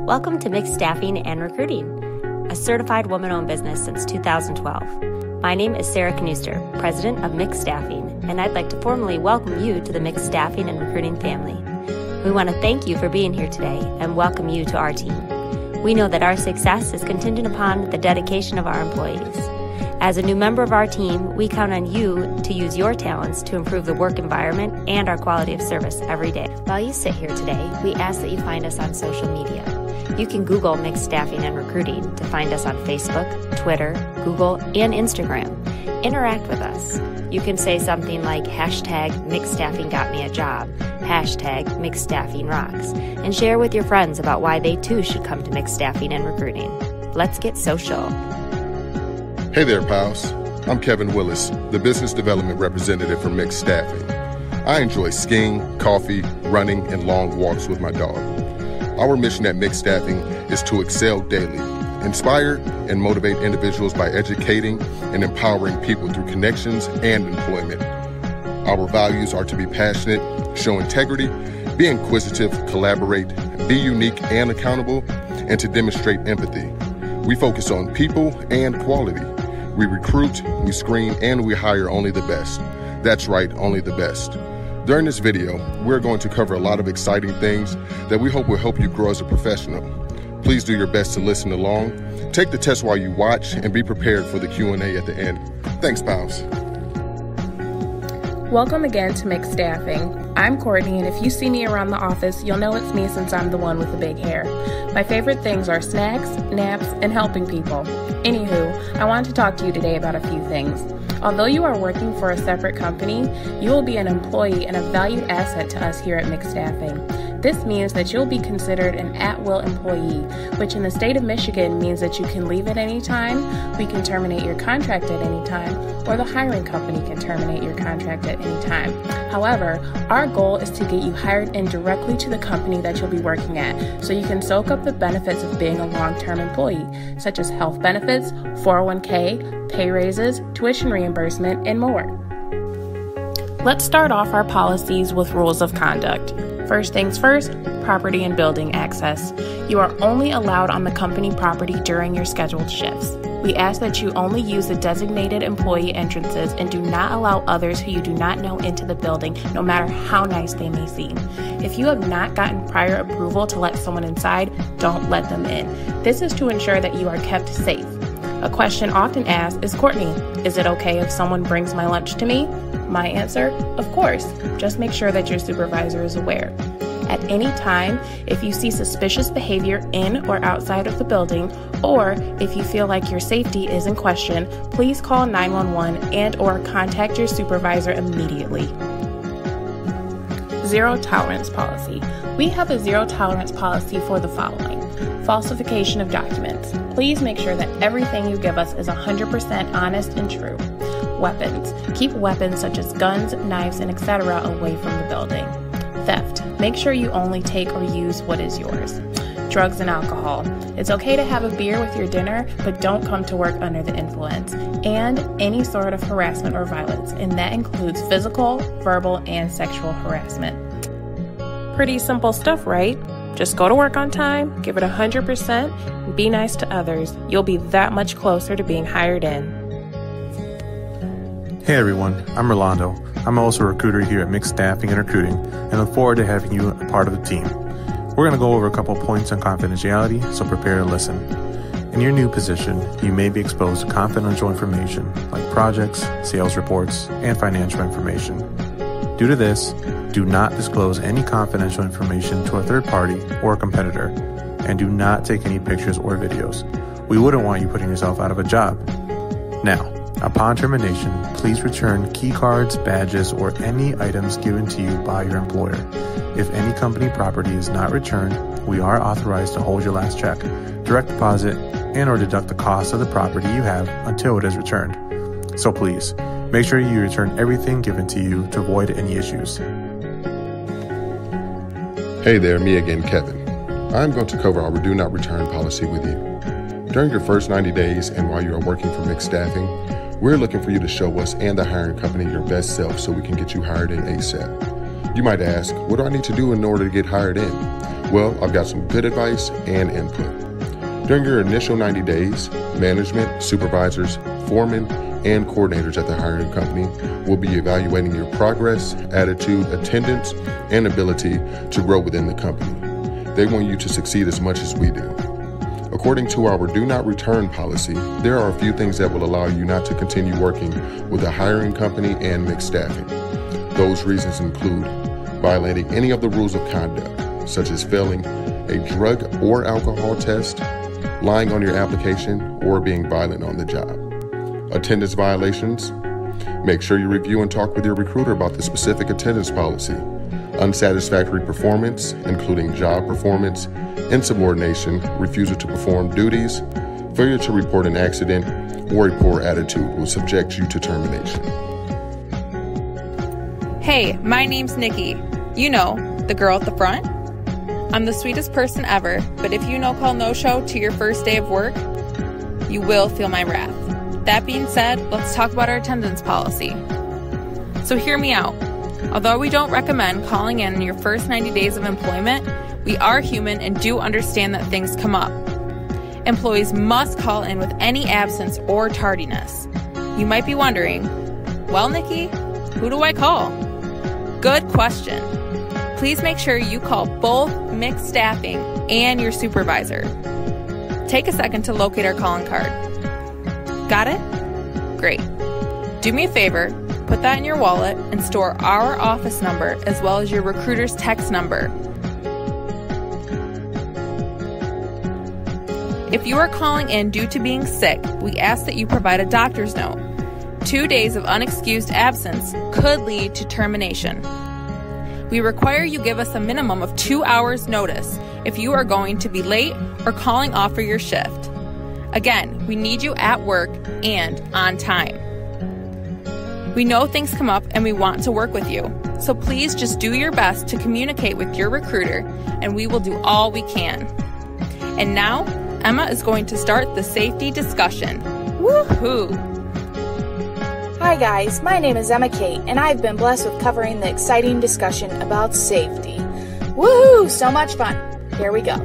Welcome to Mixed Staffing and Recruiting, a certified woman-owned business since 2012. My name is Sarah Knuster, president of Mixed Staffing, and I'd like to formally welcome you to the Mixed Staffing and Recruiting family. We want to thank you for being here today and welcome you to our team. We know that our success is contingent upon the dedication of our employees. As a new member of our team, we count on you to use your talents to improve the work environment and our quality of service every day. While you sit here today, we ask that you find us on social media. You can Google Mixed Staffing and Recruiting to find us on Facebook, Twitter, Google, and Instagram. Interact with us. You can say something like hashtag Mixed Staffing got me a job, hashtag Mixed Staffing rocks, and share with your friends about why they too should come to Mixed Staffing and Recruiting. Let's get social. Hey there, pals. I'm Kevin Willis, the business development representative for Mixed Staffing. I enjoy skiing, coffee, running, and long walks with my dog. Our mission at Mixed Staffing is to excel daily, inspire and motivate individuals by educating and empowering people through connections and employment. Our values are to be passionate, show integrity, be inquisitive, collaborate, be unique and accountable, and to demonstrate empathy. We focus on people and quality. We recruit, we screen, and we hire only the best. That's right, only the best. During this video, we're going to cover a lot of exciting things that we hope will help you grow as a professional. Please do your best to listen along, take the test while you watch, and be prepared for the Q&A at the end. Thanks, pals. Welcome again to Mixed Staffing. I'm Courtney, and if you see me around the office, you'll know it's me since I'm the one with the big hair. My favorite things are snacks, naps, and helping people. Anywho, I wanted to talk to you today about a few things. Although you are working for a separate company, you will be an employee and a valued asset to us here at Mixed Staffing. This means that you'll be considered an at-will employee, which in the state of Michigan means that you can leave at any time, we can terminate your contract at any time, or the hiring company can terminate your contract at any time. However, our goal is to get you hired in directly to the company that you'll be working at, so you can soak up the benefits of being a long-term employee, such as health benefits, 401k, pay raises, tuition reimbursement, and more. Let's start off our policies with rules of conduct. First things first, property and building access. You are only allowed on the company property during your scheduled shifts. We ask that you only use the designated employee entrances and do not allow others who you do not know into the building, no matter how nice they may seem. If you have not gotten prior approval to let someone inside, don't let them in. This is to ensure that you are kept safe. A question often asked is, Courtney, is it okay if someone brings my lunch to me? My answer, of course. Just make sure that your supervisor is aware. At any time, if you see suspicious behavior in or outside of the building, or if you feel like your safety is in question, please call 911 and/or contact your supervisor immediately. Zero tolerance policy. We have a zero tolerance policy for the following: falsification of documents. Please make sure that everything you give us is 100% honest and true. Weapons. Keep weapons such as guns, knives, and etc. away from the building. Theft. Make sure you only take or use what is yours. Drugs and alcohol. It's okay to have a beer with your dinner, but don't come to work under the influence. And any sort of harassment or violence, and that includes physical, verbal, and sexual harassment. Pretty simple stuff, right? Just go to work on time, give it 100%, and be nice to others. You'll be that much closer to being hired in. Hey everyone, I'm Rolando. I'm also a recruiter here at Mixed Staffing and Recruiting and look forward to having you a part of the team. We're going to go over a couple points on confidentiality, so prepare to listen. In your new position, you may be exposed to confidential information like projects, sales reports, and financial information. Due to this, do not disclose any confidential information to a third party or a competitor, and do not take any pictures or videos. We wouldn't want you putting yourself out of a job. Now, upon termination, please return key cards, badges, or any items given to you by your employer. If any company property is not returned, we are authorized to hold your last check, direct deposit, and/or deduct the cost of the property you have until it is returned. So please, make sure you return everything given to you to avoid any issues. Hey there, me again, Kevin. I'm going to cover our do not return policy with you. During your first 90 days and while you are working for Mixed Staffing, we're looking for you to show us and the hiring company your best self so we can get you hired in ASAP. You might ask, what do I need to do in order to get hired in? Well, I've got some good advice and input. During your initial 90 days, management, supervisors, foremen, and coordinators at the hiring company will be evaluating your progress, attitude, attendance, and ability to grow within the company. They want you to succeed as much as we do. According to our do not return policy, there are a few things that will allow you not to continue working with a hiring company and mixed staffing. Those reasons include violating any of the rules of conduct, such as failing a drug or alcohol test, lying on your application, or being violent on the job. Attendance violations. Make sure you review and talk with your recruiter about the specific attendance policy. Unsatisfactory performance, including job performance, insubordination, refusal to perform duties, failure to report an accident, or a poor attitude will subject you to termination. Hey, my name's Nikki. You know, the girl at the front. I'm the sweetest person ever, but if you no-call no-show to your first day of work, you will feel my wrath. That being said, let's talk about our attendance policy. So hear me out. Although we don't recommend calling in your first 90 days of employment, we are human and do understand that things come up. Employees must call in with any absence or tardiness. You might be wondering, well, Nikki, who do I call? Good question. Please make sure you call both mixed staffing and your supervisor. Take a second to locate our calling card. Got it? Great. Do me a favor, put that in your wallet and store our office number as well as your recruiter's text number. If you are calling in due to being sick, we ask that you provide a doctor's note. 2 days of unexcused absence could lead to termination. We require you give us a minimum of 2 hours notice if you are going to be late or calling off for your shift. Again, we need you at work and on time. We know things come up and we want to work with you, so please just do your best to communicate with your recruiter and we will do all we can. And now, Emma is going to start the safety discussion. Woohoo! Hi guys, my name is Emma Kate, and I've been blessed with covering the exciting discussion about safety. Woohoo! So much fun! Here we go.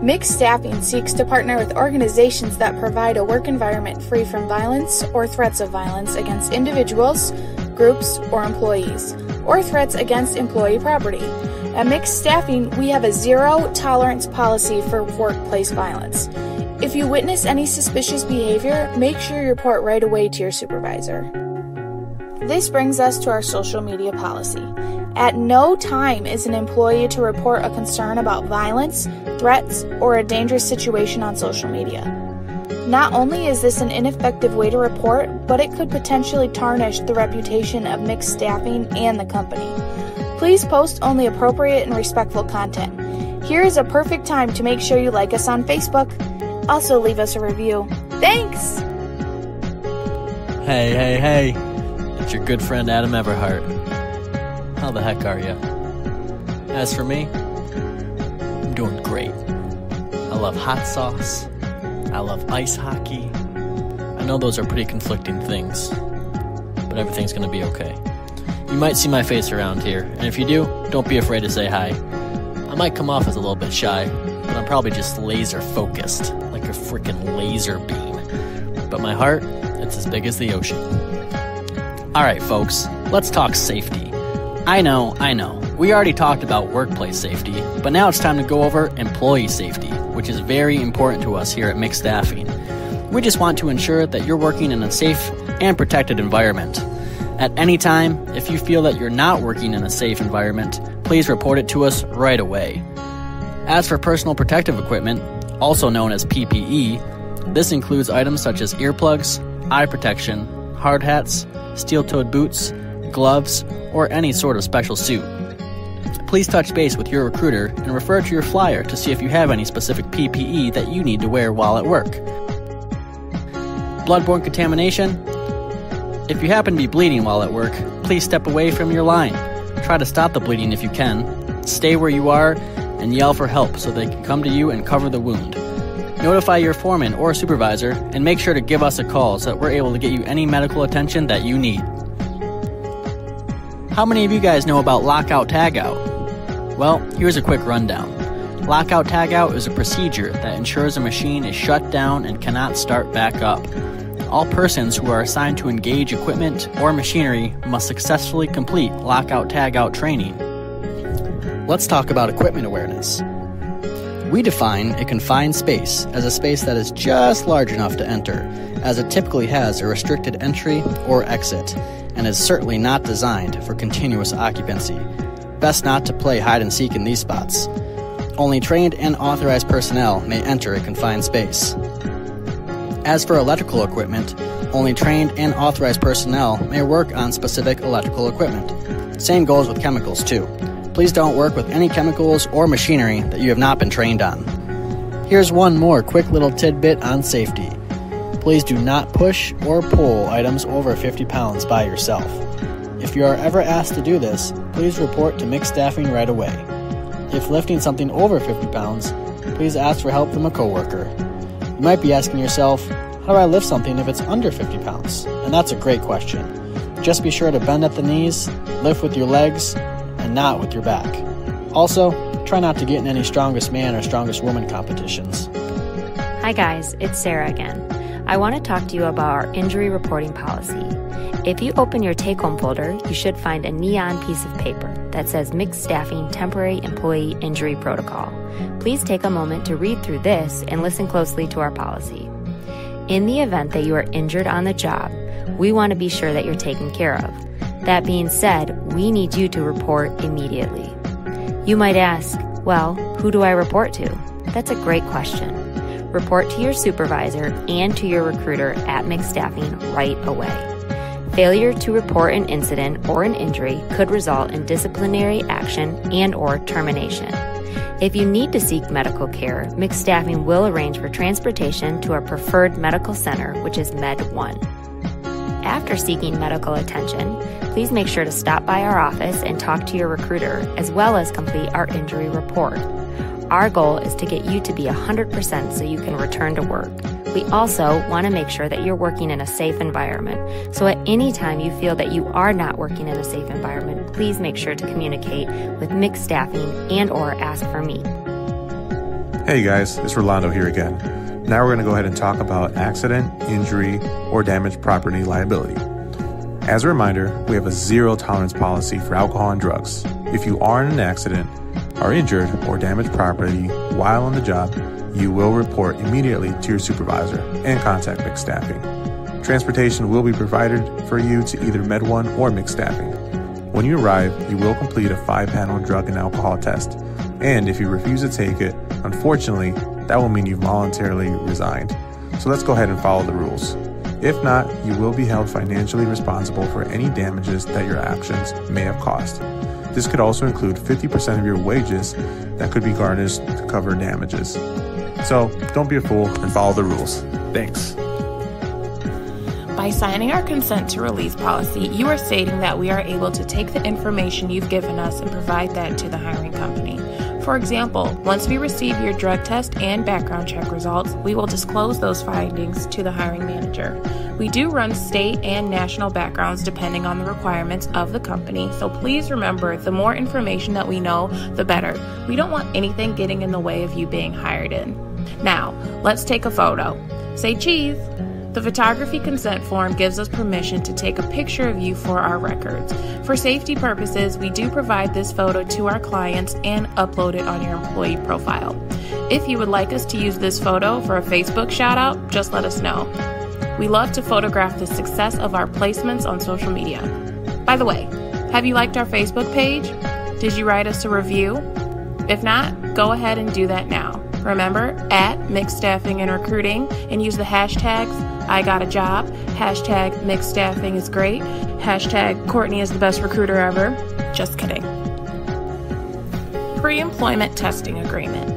Mixed staffing seeks to partner with organizations that provide a work environment free from violence or threats of violence against individuals, groups, or employees, or threats against employee property. At Mixed Staffing, we have a zero-tolerance policy for workplace violence. If you witness any suspicious behavior, make sure you report right away to your supervisor. This brings us to our social media policy. At no time is an employee to report a concern about violence, threats, or a dangerous situation on social media. Not only is this an ineffective way to report, but it could potentially tarnish the reputation of Mixed Staffing and the company. Please post only appropriate and respectful content. Here is a perfect time to make sure you like us on Facebook. Also leave us a review. Thanks! Hey. It's your good friend Adam Everhart. How the heck are you? As for me, I'm doing great. I love hot sauce. I love ice hockey. I know those are pretty conflicting things, but everything's gonna be okay. You might see my face around here, and if you do, don't be afraid to say hi. I might come off as a little bit shy, but I'm probably just laser focused, like a freaking laser beam. But my heart, it's as big as the ocean. Alright folks, let's talk safety. I know, we already talked about workplace safety, but now it's time to go over employee safety, which is very important to us here at Mixed Staffing. We just want to ensure that you're working in a safe and protected environment. At any time, if you feel that you're not working in a safe environment, please report it to us right away. As for personal protective equipment, also known as PPE, this includes items such as earplugs, eye protection, hard hats, steel-toed boots, gloves, or any sort of special suit. Please touch base with your recruiter and refer to your flyer to see if you have any specific PPE that you need to wear while at work. Bloodborne contamination. If you happen to be bleeding while at work, please step away from your line. Try to stop the bleeding if you can. Stay where you are and yell for help so they can come to you and cover the wound. Notify your foreman or supervisor and make sure to give us a call so that we're able to get you any medical attention that you need. How many of you guys know about lockout tagout? Well, here's a quick rundown. Lockout tagout is a procedure that ensures a machine is shut down and cannot start back up. All persons who are assigned to engage equipment or machinery must successfully complete lockout tagout training. Let's talk about equipment awareness. We define a confined space as a space that is just large enough to enter, as it typically has a restricted entry or exit, and is certainly not designed for continuous occupancy. Best not to play hide and seek in these spots. Only trained and authorized personnel may enter a confined space. As for electrical equipment, only trained and authorized personnel may work on specific electrical equipment. Same goes with chemicals too. Please don't work with any chemicals or machinery that you have not been trained on. Here's one more quick little tidbit on safety. Please do not push or pull items over 50 pounds by yourself. If you are ever asked to do this, please report to mixed staffing right away. If lifting something over 50 pounds, please ask for help from a coworker. You might be asking yourself, how do I lift something if it's under 50 pounds? And that's a great question. Just be sure to bend at the knees, lift with your legs, and not with your back. Also, try not to get in any strongest man or strongest woman competitions. Hi guys, it's Sarah again. I want to talk to you about our injury reporting policy. If you open your take-home folder, you should find a neon piece of paper that says Mixed Staffing Temporary Employee Injury Protocol. Please take a moment to read through this and listen closely to our policy. In the event that you are injured on the job, we want to be sure that you're taken care of. That being said, we need you to report immediately. You might ask, well, who do I report to? That's a great question. Report to your supervisor and to your recruiter at Mixed Staffing right away. Failure to report an incident or an injury could result in disciplinary action and/or termination. If you need to seek medical care, Mixed Staffing will arrange for transportation to our preferred medical center, which is Med 1. After seeking medical attention, please make sure to stop by our office and talk to your recruiter, as well as complete our injury report. Our goal is to get you to be 100% so you can return to work. We also want to make sure that you're working in a safe environment. So at any time you feel that you are not working in a safe environment, please make sure to communicate with Mixed Staffing and/or ask for me. Hey guys, it's Rolando here again. Now we're going to go ahead and talk about accident, injury, or damaged property liability. As a reminder, we have a zero tolerance policy for alcohol and drugs. If you are in an accident, are injured, or damaged property while on the job, you will report immediately to your supervisor and contact Mixed Staffing. Transportation will be provided for you to either Med 1 or Mixed Staffing. When you arrive, you will complete a 5-panel drug and alcohol test. And if you refuse to take it, unfortunately, that will mean you voluntarily resigned. So let's go ahead and follow the rules. If not, you will be held financially responsible for any damages that your actions may have caused. This could also include 50% of your wages that could be garnished to cover damages. So don't be a fool and follow the rules. Thanks. By signing our consent to release policy, you are stating that we are able to take the information you've given us and provide that to the hiring company. For example, once we receive your drug test and background check results, we will disclose those findings to the hiring manager. We do run state and national backgrounds depending on the requirements of the company, so please remember, the more information that we know, the better. We don't want anything getting in the way of you being hired in. Now, let's take a photo. Say cheese! The photography consent form gives us permission to take a picture of you for our records. For safety purposes, we do provide this photo to our clients and upload it on your employee profile. If you would like us to use this photo for a Facebook shout out, just let us know. We love to photograph the success of our placements on social media. By the way, have you liked our Facebook page? Did you write us a review? If not, go ahead and do that now. Remember, at Mixed Staffing and Recruiting, and use the hashtags #IGotAJob, #MixedStaffingIsGreat, #Courtney is the best recruiter ever. Just kidding. Pre-employment testing agreement.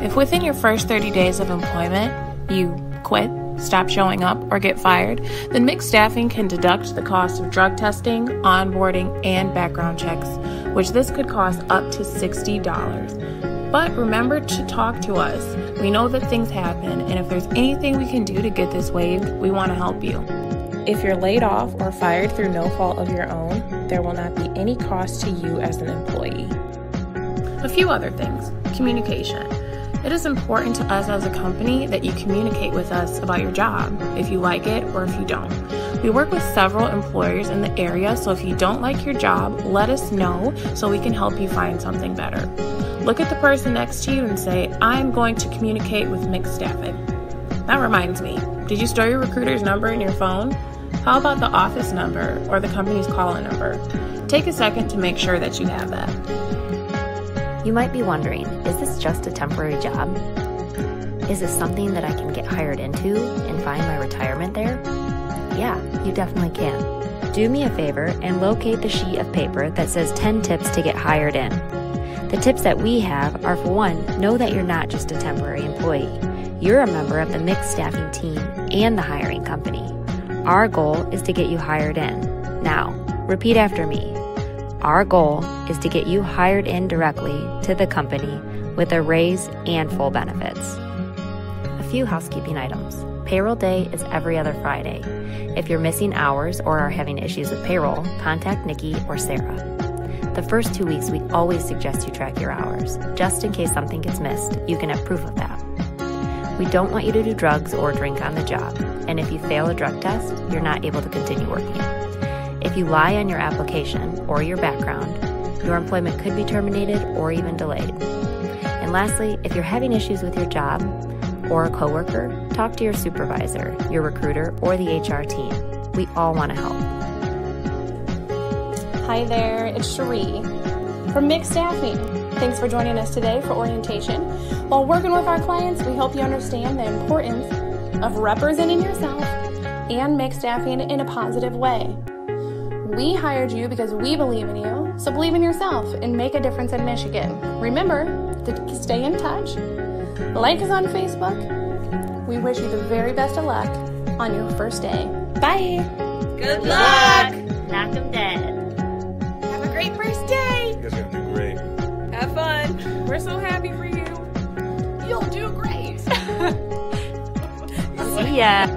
If within your first 30 days of employment, you quit, stop showing up, or get fired, then Mixed Staffing can deduct the cost of drug testing, onboarding, and background checks, which this could cost up to $60. But remember to talk to us. We know that things happen, and if there's anything we can do to get this waived, we want to help you. If you're laid off or fired through no fault of your own, there will not be any cost to you as an employee. A few other things. Communication. It is important to us as a company that you communicate with us about your job, if you like it or if you don't. We work with several employers in the area, so if you don't like your job, let us know so we can help you find something better. Look at the person next to you and say, I'm going to communicate with Mix Staffing. That reminds me, did you store your recruiter's number in your phone? How about the office number or the company's call-in number? Take a second to make sure that you have that. You might be wondering, is this just a temporary job? Is this something that I can get hired into and find my retirement there? Yeah, you definitely can. Do me a favor and locate the sheet of paper that says 10 tips to get hired in. The tips that we have are, for one, know that you're not just a temporary employee. You're a member of the Mix Staffing team and the hiring company. Our goal is to get you hired in. Now, repeat after me. Our goal is to get you hired in directly to the company with a raise and full benefits. A few housekeeping items. Payroll day is every other Friday. If you're missing hours or are having issues with payroll, contact Nikki or Sarah. The first 2 weeks, we always suggest you track your hours. Just in case something gets missed, you can have proof of that. We don't want you to do drugs or drink on the job, and if you fail a drug test, you're not able to continue working. If you lie on your application or your background, your employment could be terminated or even delayed. And lastly, if you're having issues with your job or a coworker, talk to your supervisor, your recruiter, or the HR team. We all want to help. Hi there, it's Cherie from Mix Staffing. Thanks for joining us today for orientation. While working with our clients, we hope you understand the importance of representing yourself and Mix Staffing in a positive way. We hired you because we believe in you, so believe in yourself and make a difference in Michigan. Remember to stay in touch. Like us on Facebook. We wish you the very best of luck on your first day. Bye. Good luck. Knock 'em dead. Have a great first day. You guys are going to do great. Have fun. We're so happy for you. You'll do great. See ya.